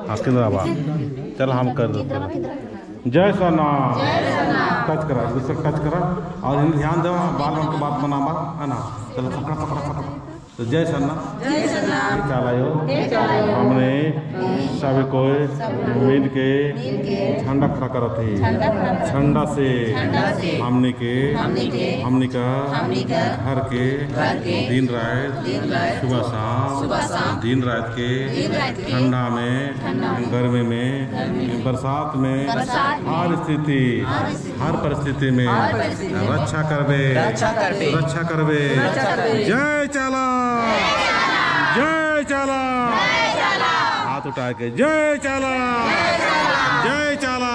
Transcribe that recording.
हाँ किधर बा चल हम कर देते जय सना टच करा दूसरा टच करा और इन ध्यान दो बाल के बात बनावा है ना चलो पकड़ा पकड़ा पकड़ा तो जय सन्ना चलायो हमने सभी को मिल के झंडा खड़ा करा थे झंडा से हमने का घर के दिन रात सुबह शाम दिन रात के ठंडा में गर्मी में बरसात में हर स्थिति हर परिस्थिति में रक्षा करबे जय चला जय चला हाथ उठा के जय चला जय चला